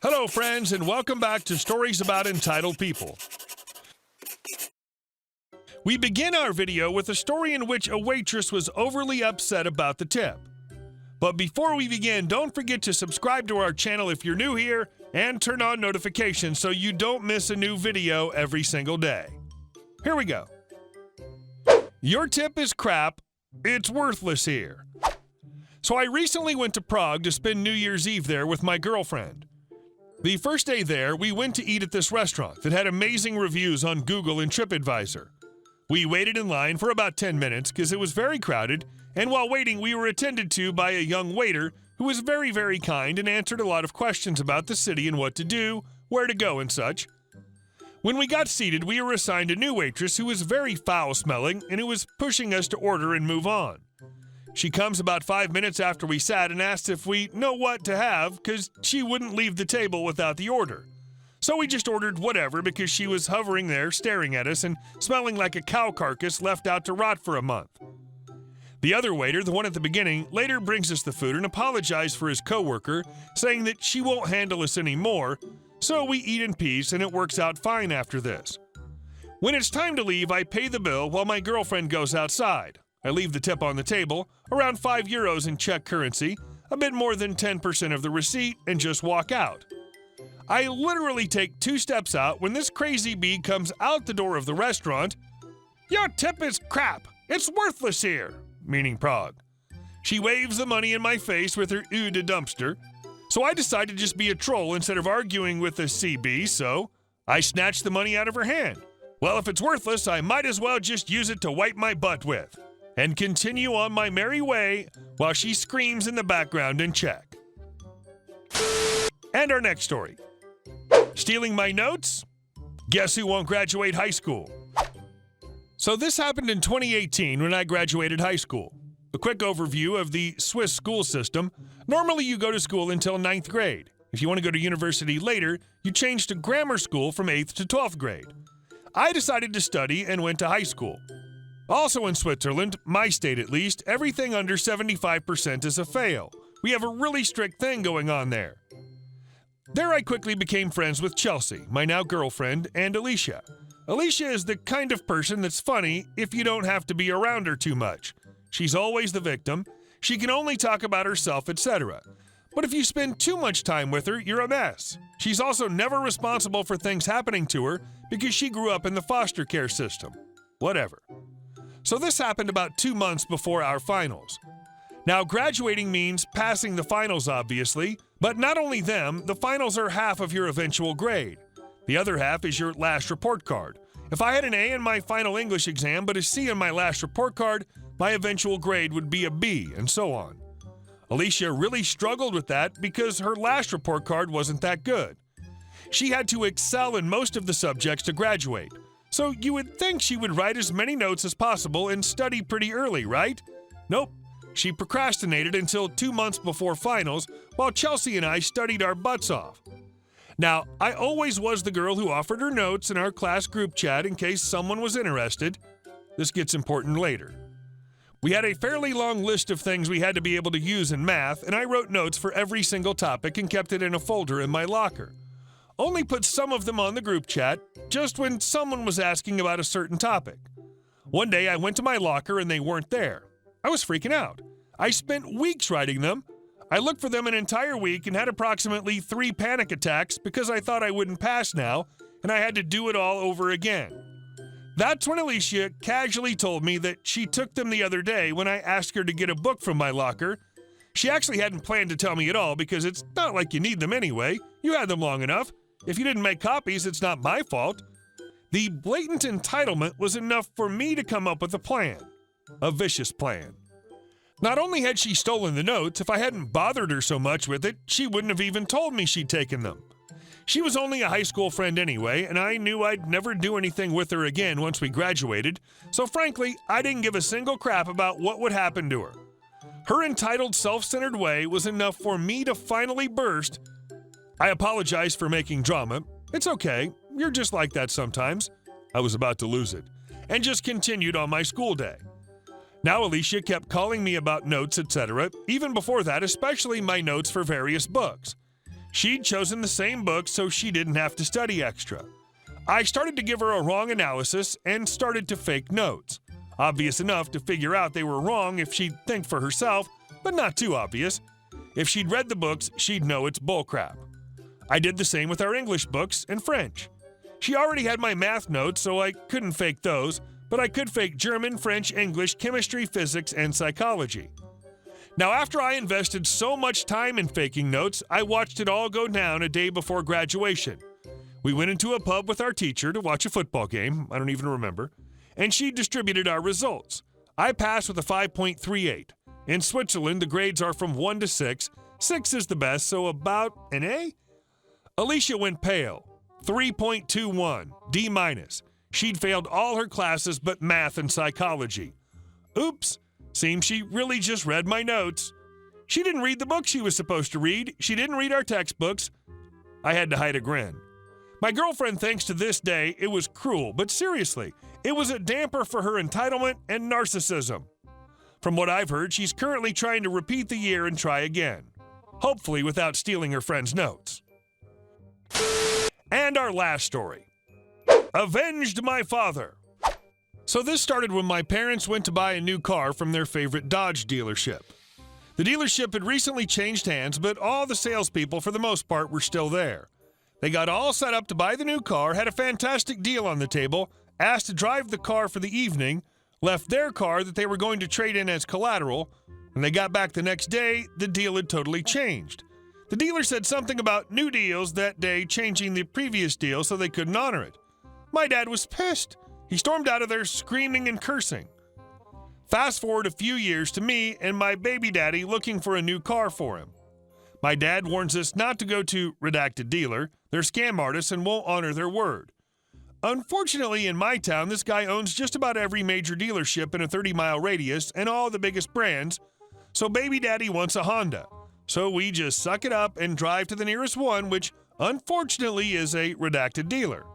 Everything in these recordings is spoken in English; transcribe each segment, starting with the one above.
Hello, friends, and welcome back to Stories About Entitled People. We begin our video with a story in which a waitress was overly upset about the tip. But before we begin, don't forget to subscribe to our channel if you're new here and turn on notifications so you don't miss a new video every single day. Here we go. Your tip is crap. It's worthless here. So I recently went to Prague to spend New Year's Eve there with my girlfriend. The first day there, we went to eat at this restaurant that had amazing reviews on Google and TripAdvisor. We waited in line for about 10 minutes because it was very crowded, and while waiting, we were attended to by a young waiter who was very, very kind and answered a lot of questions about the city and what to do, where to go, and such. When we got seated, we were assigned a new waitress who was very foul-smelling and who was pushing us to order and move on. She comes about 5 minutes after we sat and asked if we know what to have because she wouldn't leave the table without the order. So we just ordered whatever because she was hovering there staring at us and smelling like a cow carcass left out to rot for a month. The other waiter, the one at the beginning, later brings us the food and apologized for his coworker, saying that she won't handle us anymore, so we eat in peace and it works out fine after this. When it's time to leave, I pay the bill while my girlfriend goes outside. I leave the tip on the table, around €5 in Czech currency, a bit more than 10% of the receipt, and just walk out. I literally take 2 steps out when this crazy bee comes out the door of the restaurant. "Your tip is crap. It's worthless here," meaning Prague. She waves the money in my face with her eau de dumpster. So I decide to just be a troll instead of arguing with the CB, so I snatch the money out of her hand. Well, if it's worthless, I might as well just use it to wipe my butt with. And continue on my merry way while she screams in the background in Czech. And our next story. Stealing my notes? Guess who won't graduate high school? So this happened in 2018 when I graduated high school. A quick overview of the Swiss school system. Normally you go to school until 9th grade. If you want to go to university later, you change to grammar school from 8th to 12th grade. I decided to study and went to high school. Also in Switzerland, my state at least, everything under 75% is a fail. We have a really strict thing going on there. There I quickly became friends with Chelsea, my now girlfriend, and Alicia. Alicia is the kind of person that's funny if you don't have to be around her too much. She's always the victim, she can only talk about herself, etc. But if you spend too much time with her, you're a mess. She's also never responsible for things happening to her because she grew up in the foster care system. Whatever. So this happened about 2 months before our finals. Now, graduating means passing the finals, obviously, but not only them, the finals are half of your eventual grade. The other half is your last report card. If I had an A in my final English exam but a C in my last report card, my eventual grade would be a B, and so on. Alicia really struggled with that because her last report card wasn't that good. She had to excel in most of the subjects to graduate. So you would think she would write as many notes as possible and study pretty early, right? Nope. She procrastinated until 2 months before finals while Chelsea and I studied our butts off. Now, I always was the girl who offered her notes in our class group chat in case someone was interested. This gets important later. We had a fairly long list of things we had to be able to use in math, and I wrote notes for every single topic and kept it in a folder in my locker. Only put some of them on the group chat, just when someone was asking about a certain topic. One day I went to my locker and they weren't there. I was freaking out. I spent weeks writing them. I looked for them an entire week and had approximately 3 panic attacks because I thought I wouldn't pass now, and I had to do it all over again. That's when Alicia casually told me that she took them the other day when I asked her to get a book from my locker. She actually hadn't planned to tell me at all because it's not like you need them anyway. You had them long enough. If you didn't make copies, it's not my fault. The blatant entitlement was enough for me to come up with a plan. A vicious plan. Not only had she stolen the notes, if I hadn't bothered her so much with it, she wouldn't have even told me she'd taken them. She was only a high school friend anyway, and I knew I'd never do anything with her again once we graduated, so frankly, I didn't give a single crap about what would happen to her. Her entitled, self-centered way was enough for me to finally burst. I apologize for making drama. It's okay. You're just like that sometimes. I was about to lose it. And just continued on my school day. Now Alicia kept calling me about notes, etc., even before that, especially my notes for various books. She'd chosen the same book so she didn't have to study extra. I started to give her a wrong analysis and started to fake notes. Obvious enough to figure out they were wrong if she'd think for herself, but not too obvious. If she'd read the books, she'd know it's bullcrap. I did the same with our English books and French. She already had my math notes, so I couldn't fake those, but I could fake German, French, English, chemistry, physics, and psychology. Now, after I invested so much time in faking notes, I watched it all go down a day before graduation. We went into a pub with our teacher to watch a football game, I don't even remember, and she distributed our results. I passed with a 5.38. In Switzerland, the grades are from 1 to 6. 6 is the best, so about an A? Alicia went pale. 3.21, D-. She'd failed all her classes but math and psychology. Oops, seems she really just read my notes. She didn't read the book she was supposed to read. She didn't read our textbooks. I had to hide a grin. My girlfriend thinks to this day it was cruel, but seriously, it was a damper for her entitlement and narcissism. From what I've heard, she's currently trying to repeat the year and try again, hopefully without stealing her friend's notes. And our last story. Avenged my father. So this started when my parents went to buy a new car from their favorite Dodge dealership. The dealership had recently changed hands, but all the salespeople, for the most part, were still there. They got all set up to buy the new car, had a fantastic deal on the table, asked to drive the car for the evening, left their car that they were going to trade in as collateral. When they got back the next day, the deal had totally changed. The dealer said something about new deals that day changing the previous deal so they couldn't honor it. My dad was pissed. He stormed out of there screaming and cursing. Fast forward a few years to me and my baby daddy looking for a new car for him. My dad warns us not to go to redacted dealer. They're scam artists and won't honor their word. Unfortunately, in my town, this guy owns just about every major dealership in a 30-mile radius and all the biggest brands, so baby daddy wants a Honda. So we just suck it up and drive to the nearest one, which unfortunately is a redacted dealer.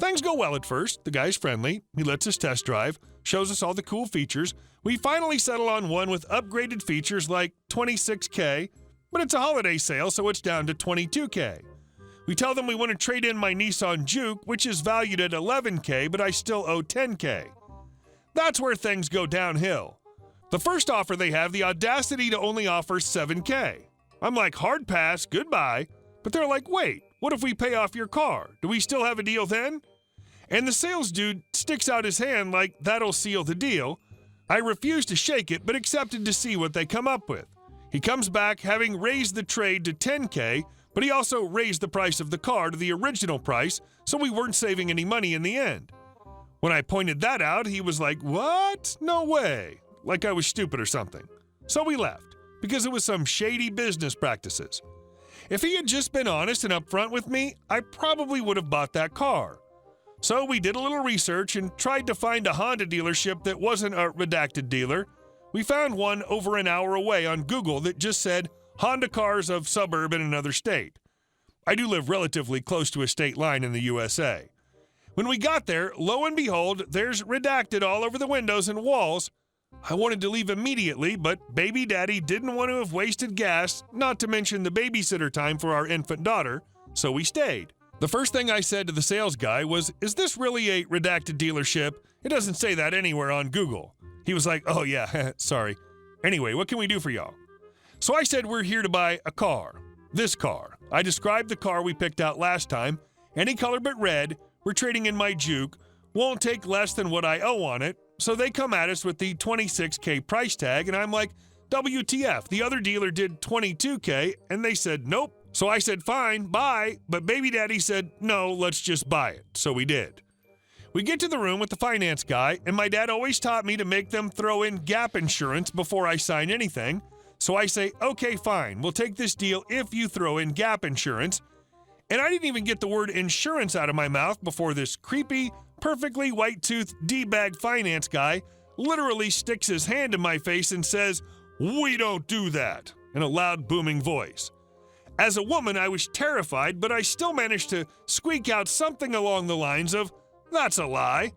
Things go well at first. The guy's friendly. He lets us test drive, shows us all the cool features. We finally settle on one with upgraded features like $26K, but it's a holiday sale, so it's down to $22K. We tell them we want to trade in my Nissan Juke, which is valued at $11K, but I still owe $10K. That's where things go downhill. The first offer they have the audacity to only offer $7K. I'm like, hard pass, goodbye. But they're like, wait, what if we pay off your car? Do we still have a deal then? And the sales dude sticks out his hand like that'll seal the deal. I refuse to shake it, but accepted to see what they come up with. He comes back having raised the trade to $10K, but he also raised the price of the car to the original price, so we weren't saving any money in the end. When I pointed that out, he was like, what? No way. Like I was stupid or something. So we left, because it was some shady business practices. If he had just been honest and upfront with me, I probably would have bought that car. So we did a little research and tried to find a Honda dealership that wasn't a redacted dealer. We found one over an hour away on Google that just said Honda cars of suburb in another state. I do live relatively close to a state line in the USA. When we got there, lo and behold, there's redacted all over the windows and walls. I wanted to leave immediately, but baby daddy didn't want to have wasted gas, not to mention the babysitter time for our infant daughter, so we stayed. The first thing I said to the sales guy was, is this really a redacted dealership? It doesn't say that anywhere on Google. He was like, oh yeah, sorry. Anyway, what can we do for y'all? So I said we're here to buy a car. This car. I described the car we picked out last time. Any color but red. We're trading in my Juke. Won't take less than what I owe on it. So they come at us with the $26K price tag, and I'm like, WTF, the other dealer did $22K, and they said nope. So I said fine, bye, but baby daddy said no, let's just buy it. So we did. We get to the room with the finance guy, and my dad always taught me to make them throw in gap insurance before I sign anything. So I say, okay, fine, we'll take this deal if you throw in gap insurance. And I didn't even get the word insurance out of my mouth before this creepy, perfectly white-toothed D-bag finance guy literally sticks his hand in my face and says, we don't do that, in a loud, booming voice. As a woman, I was terrified, but I still managed to squeak out something along the lines of, that's a lie.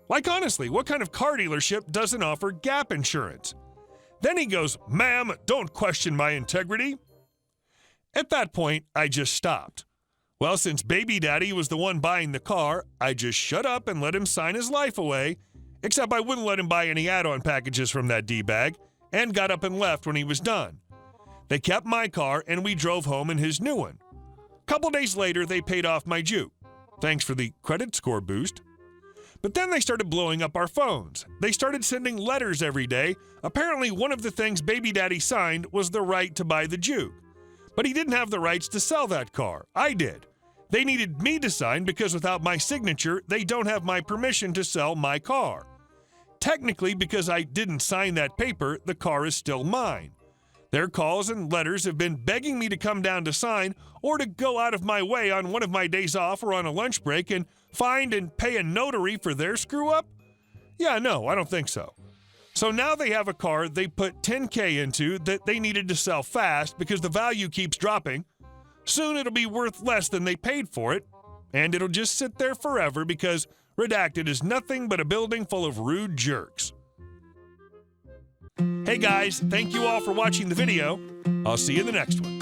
Like, honestly, what kind of car dealership doesn't offer gap insurance? Then he goes, ma'am, don't question my integrity. At that point, I just stopped. Well, since baby daddy was the one buying the car, I just shut up and let him sign his life away, except I wouldn't let him buy any add-on packages from that D-bag, and got up and left when he was done. They kept my car, and we drove home in his new one. Couple days later, they paid off my juke. Thanks for the credit score boost. But then they started blowing up our phones. They started sending letters every day. Apparently, one of the things baby daddy signed was the right to buy the juke. But he didn't have the rights to sell that car. I did. They needed me to sign because without my signature, they don't have my permission to sell my car. Technically, because I didn't sign that paper, the car is still mine. Their calls and letters have been begging me to come down to sign or to go out of my way on one of my days off or on a lunch break and find and pay a notary for their screw-up? Yeah, no, I don't think so. So now they have a car they put $10K into that they needed to sell fast because the value keeps dropping. Soon it'll be worth less than they paid for it, and it'll just sit there forever because Redacted is nothing but a building full of rude jerks. Hey guys, thank you all for watching the video. I'll see you in the next one.